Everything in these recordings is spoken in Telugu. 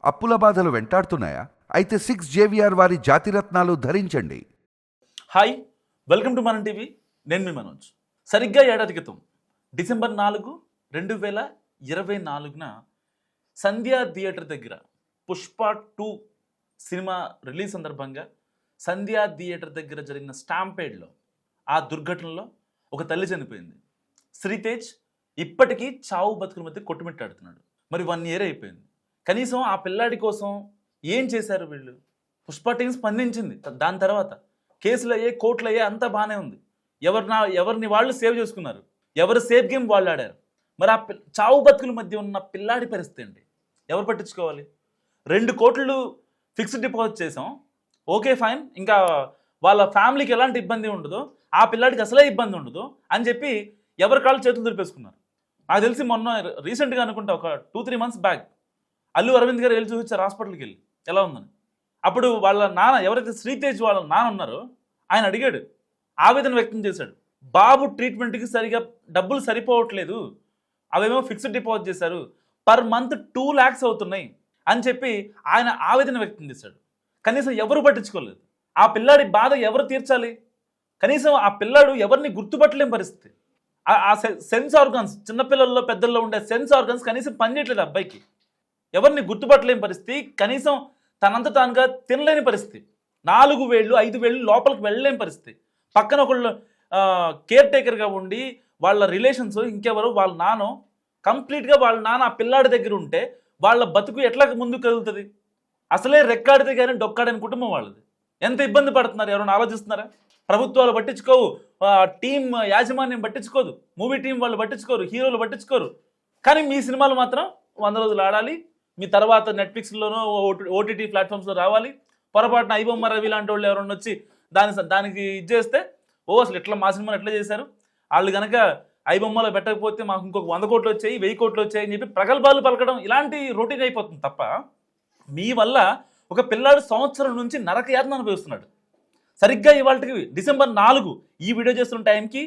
అప్పుల బాధలు వెంటాడుతున్నాయా? అయితే 6 JVR వారి జాతిరత్నాలు ధరించండి. హాయ్, వెల్కమ్ టు మనం టీవీ. నేను మీ మనోజ్. సరిగ్గా ఏడాది క్రితం డిసెంబర్ 4, 2024న సంధ్యా థియేటర్ దగ్గర పుష్ప 2 సినిమా రిలీజ్ సందర్భంగా సంధ్యా థియేటర్ దగ్గర జరిగిన స్టాంపేడ్లో ఆ దుర్ఘటనలో ఒక తల్లి చనిపోయింది. శ్రీతేజ్ ఇప్పటికీ చావు బతుకుల మధ్య కొట్టుమిట్టాడుతున్నాడు. మరి 1 year అయిపోయింది. కనీసం ఆ పిల్లాడి కోసం ఏం చేశారు వీళ్ళు? పుష్ప టీం స్పందించింది. దాని తర్వాత కేసులు అయ్యాయి, కోర్టులు అయ్యాయి, అంతా బాగానే ఉంది. ఎవరిని వాళ్ళు సేవ్ చేసుకున్నారు, ఎవరు సేఫ్ గేమ్ వాళ్ళు ఆడారు. మరి ఆ చావు బతుకుల మధ్య ఉన్న పిల్లాడి పరిస్థితి ఏంటి? ఎవరు పట్టించుకోవాలి? 2 కోట్లు ఫిక్స్డ్ డిపాజిట్ చేసాం, ఓకే ఫైన్, ఇంకా వాళ్ళ ఫ్యామిలీకి ఎలాంటి ఇబ్బంది ఉండదు, ఆ పిల్లాడికి అసలే ఇబ్బంది ఉండదు అని చెప్పి ఎవరి కాళ్ళు చేతులు దులిపేసుకున్నారు. నాకు తెలిసి మొన్న రీసెంట్గా అనుకుంటా ఒక 2-3 months బ్యాక్ అల్లు అరవింద్ గారు వెళ్ళి చూపించారు హాస్పిటల్కి వెళ్ళి ఎలా ఉందని. అప్పుడు వాళ్ళ నాన్న, ఎవరైతే శ్రీతేజ్ వాళ్ళ నాన్న ఉన్నారో, ఆయన అడిగాడు, ఆవేదన వ్యక్తం చేశాడు. బాబు ట్రీట్మెంట్కి సరిగా డబ్బులు సరిపోవట్లేదు, అవేమో ఫిక్స్డ్ డిపాజిట్ చేశారు, పర్ మంత్ 2 lakhs అవుతున్నాయి అని చెప్పి ఆయన ఆవేదన వ్యక్తం చేశాడు. కనీసం ఎవరు పట్టించుకోలేదు. ఆ పిల్లాడి బాధ ఎవరు తీర్చాలి? కనీసం ఆ పిల్లాడు ఎవరిని గుర్తుపట్టలేని పరిస్థితి. ఆ సెన్స్ ఆర్గన్స్, చిన్నపిల్లల్లో పెద్దల్లో ఉండే సెన్స్ ఆర్గన్స్ కనీసం పనిచేయట్లేదు అబ్బాయికి. ఎవరిని గుర్తుపట్టలేని పరిస్థితి, కనీసం తనంత తానుగా తినలేని పరిస్థితి, 4 వేళ్ళు 5 వేళ్ళు లోపలికి వెళ్ళలేని పరిస్థితి. పక్కన ఒకళ్ళు కేర్ టేకర్గా ఉండి వాళ్ళ రిలేషన్స్ ఇంకెవరు, వాళ్ళ నాన్నో, కంప్లీట్గా వాళ్ళ నాన్న ఆ పిల్లాడి దగ్గర ఉంటే వాళ్ళ బతుకు ఎట్లా ముందుకు కదులుతుంది? అసలే రెక్కాడితే కానీ డొక్కాడని కుటుంబం వాళ్ళది. ఎంత ఇబ్బంది పడుతున్నారు ఎవరైనా ఆలోచిస్తున్నారా? ప్రభుత్వాలు పట్టించుకోవు, టీం యాజమాన్యం పట్టించుకోదు, మూవీ టీం వాళ్ళు పట్టించుకోరు, హీరోలు పట్టించుకోరు. కానీ మీ సినిమాలు మాత్రం 100 రోజులు ఆడాలి, మీ తర్వాత నెట్ఫ్లిక్స్లోనో ఓటీటీ ప్లాట్ఫామ్స్లో రావాలి. పొరపాటున ఐబొమ్మ రవి లాంటి వాళ్ళు ఎవరైనా వచ్చి దానికి ఇది చేస్తే, అసలు ఎట్లా మా సినిమాని ఎట్లా చేశారు, వాళ్ళు కనుక ఐబొమ్మలో పెట్టకపోతే మాకు ఇంకొక 100 కోట్లు వచ్చాయి, 1000 కోట్లు వచ్చాయి అని చెప్పి ప్రగల్భాలు పలకడం, ఇలాంటి రొటీన్ అయిపోతుంది తప్ప మీ వల్ల ఒక పిల్లాడు సంవత్సరం నుంచి నరకయాతన అనుభవిస్తున్నాడు. సరిగ్గా ఇవాళకి డిసెంబర్ 4 ఈ వీడియో చేస్తున్న టైంకి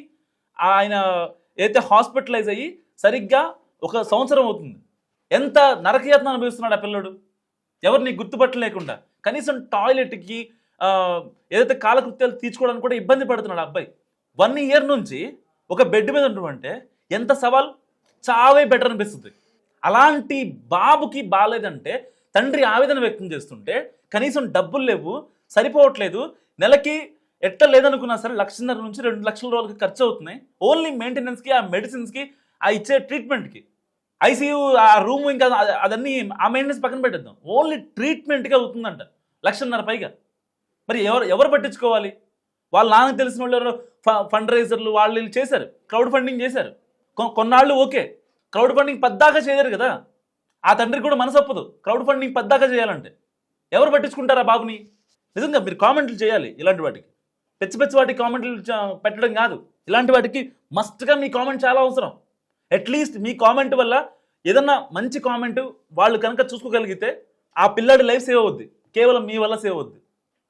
ఆయన ఏదైతే హాస్పిటలైజ్ అయ్యి సరిగ్గా 1 సంవత్సరం అవుతుంది. ఎంత నరకయాతన అనుభవిస్తున్నాడు ఆ పిల్లడు, ఎవరిని గుర్తుపట్టలేకుండా. కనీసం టాయిలెట్కి ఏదైతే కాలకృత్యాలు తీర్చుకోవడానికి కూడా ఇబ్బంది పడుతున్నాడు అబ్బాయి. 1 year నుంచి ఒక బెడ్ మీద ఉండమంటే ఎంత సవాల్, చావే బెటర్ అనిపిస్తుంది. అలాంటి బాబుకి బాగాలేదంటే తండ్రి ఆవేదన వ్యక్తం చేస్తుంటే కనీసం డబ్బులు లేవు, సరిపోవట్లేదు, నెలకి ఎట్ట లేదనుకున్నా సరే 1,50,000 నుంచి 2 లక్షల రూపాయలకి ఖర్చు అవుతున్నాయి ఓన్లీ మెయింటెనెన్స్కి, ఆ మెడిసిన్స్కి, ఆ ఇచ్చే ట్రీట్మెంట్కి. ఐసీయూ ఆ రూమ్ ఇంకా అదన్నీ ఆ మెయింటెనెన్స్ పక్కన పెట్టేద్దాం, ఓన్లీ ట్రీట్మెంట్కి అవుతుందంట 1,50,000 పైగా. మరి ఎవరు పట్టించుకోవాలి? వాళ్ళ నాన్నకు తెలిసిన వాళ్ళు ఎవరో ఫండ్ రైజర్లు వాళ్ళు చేశారు, క్రౌడ్ ఫండింగ్ చేశారు కొన్నాళ్ళు, ఓకే. క్రౌడ్ ఫండింగ్ పద్దాకా చేయరు కదా, ఆ తండ్రికి కూడా మనసు ఒప్పదు క్రౌడ్ ఫండింగ్ పద్దాకా చేయాలంటే. ఎవరు పట్టించుకుంటారా బాబుని? నిజంగా మీరు కామెంట్లు చేయాలి. ఇలాంటి వాటికి పెచ్చి వాటికి కామెంట్లు పెట్టడం కాదు, ఇలాంటి వాటికి మస్ట్గా మీ కామెంట్ చాలా అవసరం. అట్లీస్ట్ మీ కామెంట్ వల్ల ఏదన్నా మంచి కామెంట్ వాళ్ళు కనుక చూసుకోగలిగితే ఆ పిల్లాడి లైఫ్ సేవ్ అవుద్ది, కేవలం మీ వల్ల సేవ్ అవుద్ది.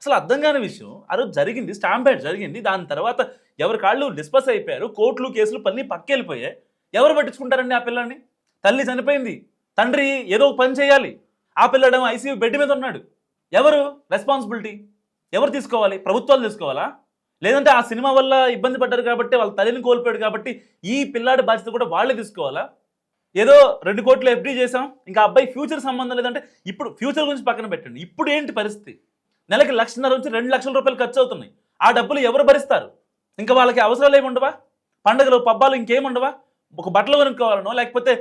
అసలు అర్థం కాని విషయం, ఆ రోజు జరిగింది, స్టాంపేడ్ జరిగింది, దాని తర్వాత ఎవరి కాళ్ళు డిస్పస్ అయిపోయారు, కోర్టులు కేసులు పన్నీ పక్కెళ్ళిపోయాయి. ఎవరు పట్టించుకుంటారండి ఆ పిల్లాడిని? తల్లి చనిపోయింది, తండ్రి ఏదో పని చేయాలి, ఆ పిల్లాడేమో ఐసీయూ బెడ్ మీద ఉన్నాడు. ఎవరు రెస్పాన్సిబిలిటీ? ఎవరు తీసుకోవాలి? ప్రభుత్వాలు తీసుకోవాలా? లేదంటే ఆ సినిమా వల్ల ఇబ్బంది పడ్డారు కాబట్టి, వాళ్ళ తల్లిని కోల్పోయాడు కాబట్టి ఈ పిల్లాడి బాధ్యత కూడా వాళ్ళే తీసుకోవాలా? ఏదో 2 కోట్లు ఎఫ్డీ చేసాం, ఇంకా అబ్బాయి ఫ్యూచర్ సంబంధం లేదంటే, ఇప్పుడు ఫ్యూచర్ గురించి పక్కన పెట్టండి, ఇప్పుడు ఏంటి పరిస్థితి? నెలకి 1,50,000 నుంచి 2 లక్షల రూపాయలు ఖర్చు అవుతున్నాయి. ఆ డబ్బులు ఎవరు భరిస్తారు? ఇంకా వాళ్ళకి అవసరాలు ఏమి ఉండవా? పండుగలు పబ్బాలు ఇంకేముండవా? ఒక బట్టలు కొనుక్కోవాలనో, లేకపోతే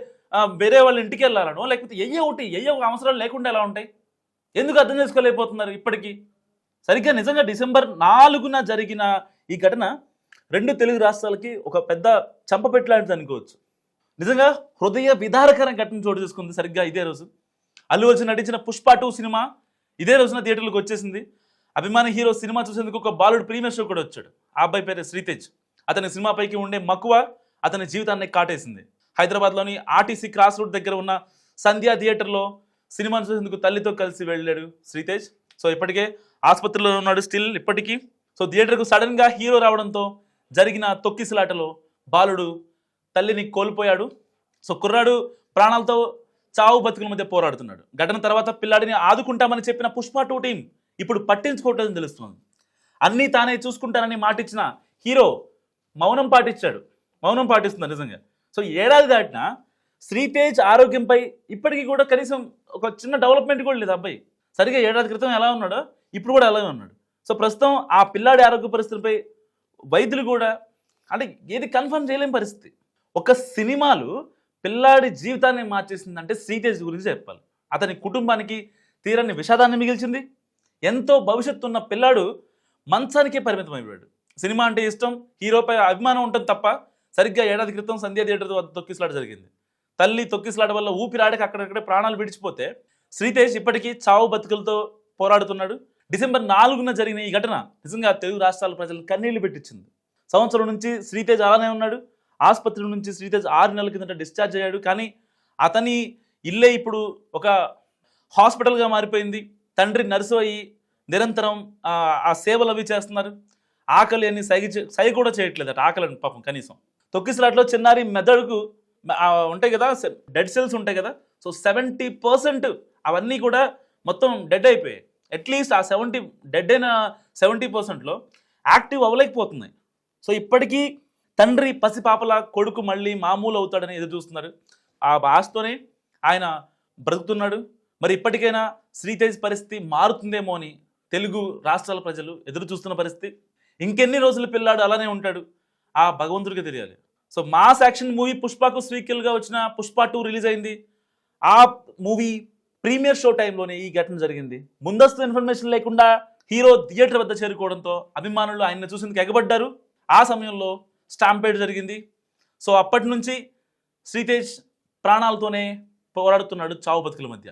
వేరే వాళ్ళ ఇంటికి వెళ్ళాలనో, లేకపోతే ఏయో అవసరాలు లేకుండా ఎలా ఉంటాయి? ఎందుకు అర్థం చేసుకోలేకపోతున్నారు ఇప్పటికీ? సరిగ్గా నిజంగా డిసెంబర్ 4న జరిగిన ఈ ఘటన 2 తెలుగు రాష్ట్రాలకి ఒక పెద్ద చంపపెట్టు లాంటిది అనుకోవచ్చు. నిజంగా హృదయ విదారకర ఘటన చోటు చేసుకుంది. సరిగ్గా ఇదే రోజు అల్లు అర్జున్ నటించిన పుష్ప 2 సినిమా ఇదే రోజున థియేటర్లకు వచ్చేసింది. అభిమాని హీరో సినిమా చూసేందుకు ఒక బాలుడు ప్రీమియర్ షో కూడా వచ్చాడు. ఆ అబ్బాయి పేరు శ్రీతేజ్. అతని సినిమాపైకి ఉండే మక్కువ అతని జీవితాన్ని కాటేసింది. హైదరాబాద్లోని ఆర్టీసీ క్రాస్ రోడ్ దగ్గర ఉన్న సంధ్యా థియేటర్లో సినిమాను చూసేందుకు తల్లితో కలిసి వెళ్ళాడు శ్రీతేజ్. సో ఇప్పటికే ఆసుపత్రిలో ఉన్నాడు స్టిల్ ఇప్పటికీ. సో థియేటర్కు సడన్గా హీరో రావడంతో జరిగిన తొక్కిసలాటలో బాలుడు తల్లిని కోల్పోయాడు. సో కుర్రాడు ప్రాణాలతో చావు బతుకుల మధ్య పోరాడుతున్నాడు. ఘటన తర్వాత పిల్లాడిని ఆదుకుంటామని చెప్పిన పుష్ప 2 టీం ఇప్పుడు పట్టించుకోవట్లేదని తెలుస్తుంది. అన్నీ తానే చూసుకుంటానని మాటిచ్చిన హీరో మౌనం పాటిస్తున్నాడు నిజంగా. సో ఏడాది దాటినా శ్రీతేజ్ ఆరోగ్యంపై ఇప్పటికీ కూడా కనీసం ఒక చిన్న డెవలప్మెంట్ కూడా లేదు. అబ్బాయి సరిగా ఏడాది క్రితం ఎలా ఉన్నాడో ఇప్పుడు కూడా అలాగే ఉన్నాడు. సో ప్రస్తుతం ఆ పిల్లాడి ఆరోగ్య పరిస్థితులపై వైద్యులు కూడా అంటే ఏది కన్ఫర్మ్ చేయలేని పరిస్థితి. ఒక సినిమాలు పిల్లాడి జీవితాన్ని మార్చేసిందంటే శ్రీతేజ్ గురించి చెప్పాలి. అతని కుటుంబానికి తీరని విషాదాన్ని మిగిల్చింది. ఎంతో భవిష్యత్తు ఉన్న పిల్లాడు మంచానికే పరిమితం అయిపోయాడు. సినిమా అంటే ఇష్టం, హీరోపై అభిమానం ఉంటుంది తప్ప సరిగ్గా ఏడాది క్రితం సంధ్యా థియేటర్ వద్ద తొక్కిసలాట జరిగింది. తల్లి తొక్కిసలాట వల్ల ఊపిరాడక అక్కడక్కడే ప్రాణాలు విడిచిపోతే శ్రీతేజ్ ఇప్పటికీ చావు బతుకులతో పోరాడుతున్నాడు. డిసెంబర్ 4న జరిగిన ఈ ఘటన నిజంగా తెలుగు రాష్ట్రాల ప్రజలను కన్నీళ్లు పెట్టించింది. సంవత్సరం నుంచి శ్రీతేజ్ అలానే ఉన్నాడు. ఆసుపత్రి నుంచి శ్రీతేజ్ 6 నెలల కిందట డిశ్చార్జ్ అయ్యాడు. కానీ అతని ఇల్లే ఇప్పుడు ఒక హాస్పిటల్గా మారిపోయింది. తండ్రి నర్సు అయ్యి నిరంతరం ఆ సేవలు అవి చేస్తున్నారు. ఆకలి అని సైగ కూడా చేయట్లేదు అట, ఆకలి అని పాపం కనీసం. తొక్కిసలాట్లో చిన్నారి మెదడుకు ఉంటాయి కదా, డెడ్ సెల్స్ ఉంటాయి కదా, సో 70% అవన్నీ కూడా మొత్తం డెడ్ అయిపోయాయి. అట్లీస్ట్ ఆ 70 డెడ్ అయిన 70%లో యాక్టివ్ అవ్వలేకపోతున్నాయి. సో ఇప్పటికీ తండ్రి పసిపాపల కొడుకు మళ్ళీ మామూలు అవుతాడని ఎదురు చూస్తున్నారు. ఆ ఆశతోనే ఆయన బ్రతుకుతున్నాడు. మరి ఇప్పటికైనా శ్రీతేజ్ పరిస్థితి మారుతుందేమో అని తెలుగు రాష్ట్రాల ప్రజలు ఎదురు చూస్తున్న పరిస్థితి. ఇంకెన్ని రోజులు పిల్లాడు అలానే ఉంటాడు ఆ భగవంతుడికి తెలియాలి. సో మాస్ యాక్షన్ మూవీ పుష్పకు సీక్వెల్గా వచ్చిన పుష్ప 2 రిలీజ్ అయింది. ఆ మూవీ ప్రీమియర్ షో టైంలోనే ఈ ఘటన జరిగింది. ముందస్తు ఇన్ఫర్మేషన్ లేకుండా హీరో థియేటర్ వద్ద చేరుకోవడంతో అభిమానులు ఆయన్ని చూసేందుకు ఎగబడ్డారు. ఆ సమయంలో స్టాంపేడ్ జరిగింది. సో అప్పటి నుంచి శ్రీతేజ్ ప్రాణాలతోనే పోరాడుతున్నాడు చావు బతుకుల మధ్య.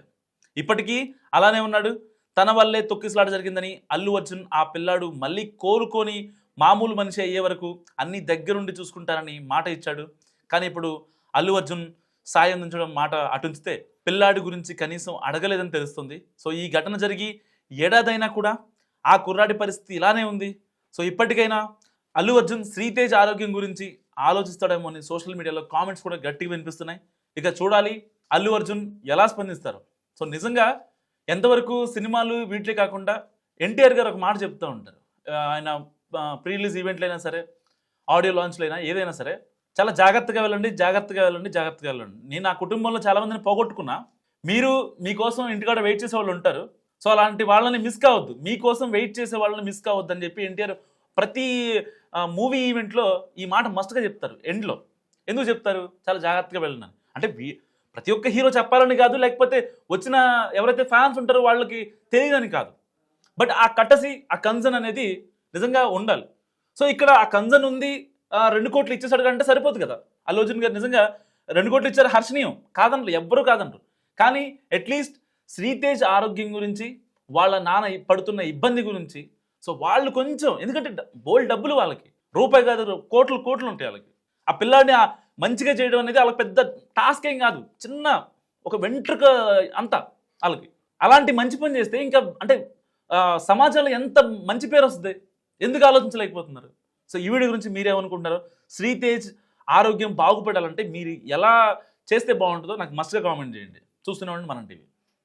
ఇప్పటికీ అలానే ఉన్నాడు. తన వల్లే తొక్కిసలాట జరిగిందని అల్లు అర్జున్ ఆ పిల్లాడు మళ్ళీ కోలుకొని మామూలు మనిషి అయ్యే వరకు అన్ని దగ్గరుండి చూసుకుంటానని మాట ఇచ్చాడు. కానీ ఇప్పుడు అల్లు అర్జున్ సాయం అందించడం మాట అటుంచితే పిల్లాడి గురించి కనీసం అడగలేదని తెలుస్తుంది. సో ఈ ఘటన జరిగి ఏడాదైనా కూడా ఆ కుర్రాడి పరిస్థితి ఇలానే ఉంది. సో ఇప్పటికైనా అల్లు అర్జున్ శ్రీతేజ్ ఆరోగ్యం గురించి ఆలోచిస్తాడేమో అని సోషల్ మీడియాలో కామెంట్స్ కూడా గట్టిగా వినిపిస్తున్నాయి. ఇక చూడాలి అల్లు అర్జున్ ఎలా స్పందిస్తారు. సో నిజంగా ఎంతవరకు సినిమాలు వీటిలే కాకుండా ఎన్టీఆర్ గారు ఒక మాట చెప్తూ ఉంటారు. ఆయన ప్రీ రిలీజ్ ఈవెంట్లు అయినా సరే, ఆడియో లాంచ్లు అయినా ఏదైనా సరే, చాలా జాగ్రత్తగా వెళ్ళండి. నేను నా కుటుంబంలో చాలామందిని పోగొట్టుకున్నా. మీరు మీకోసం ఇంటికాడ వెయిట్ చేసే వాళ్ళు ఉంటారు. సో అలాంటి వాళ్ళని మిస్ కావద్దు, మీకోసం వెయిట్ చేసే వాళ్ళని మిస్ కావద్దు అని చెప్పి ఎన్టీఆర్ ప్రతి మూవీ ఈవెంట్లో ఈ మాట మస్ట్గా చెప్తారు. ఎండ్లో ఎందుకు చెప్తారు? చాలా జాగ్రత్తగా వెళ్ళినాను అంటే ప్రతి ఒక్క హీరో చెప్పాలని కాదు, లేకపోతే వచ్చిన ఎవరైతే ఫ్యాన్స్ ఉంటారో వాళ్ళకి తెలియదని కాదు. బట్ ఆ కట్టసి ఆ కన్సర్న్ అనేది నిజంగా ఉండాలి. సో ఇక్కడ ఆ కన్సర్న్ ఉంది. 2 కోట్లు ఇచ్చేసాడు అంటే సరిపోదు కదా. అల్లు అర్జున్ గారు నిజంగా 2 కోట్లు ఇచ్చారు, హర్షణీయం, కాదనరు, ఎవ్వరూ కాదనరు. కానీ అట్లీస్ట్ శ్రీతేజ్ ఆరోగ్యం గురించి, వాళ్ళ నాన్న పడుతున్న ఇబ్బంది గురించి, సో వాళ్ళు కొంచెం, ఎందుకంటే బోల్డ్ డబ్బులు వాళ్ళకి, రూపాయి కాదు కోట్లు ఉంటాయి వాళ్ళకి. ఆ పిల్లాడిని మంచిగా చేయడం అనేది వాళ్ళకి పెద్ద టాస్క్ ఏం కాదు, చిన్న ఒక వెంట్రుక అంతా వాళ్ళకి. అలాంటి మంచి పని చేస్తే ఇంకా అంటే సమాజంలో ఎంత మంచి పేరు వస్తుంది, ఎందుకు ఆలోచించలేకపోతున్నారు? సో ఈ వీడియో గురించి మీరేమనుకుంటున్నారు? శ్రీతేజ్ ఆరోగ్యం బాగుపడాలంటే మీరు ఎలా చేస్తే బాగుంటుందో నాకు మస్ట్గా కామెంట్ చేయండి. చూస్తూనే ఉండండి మనం టీవీ.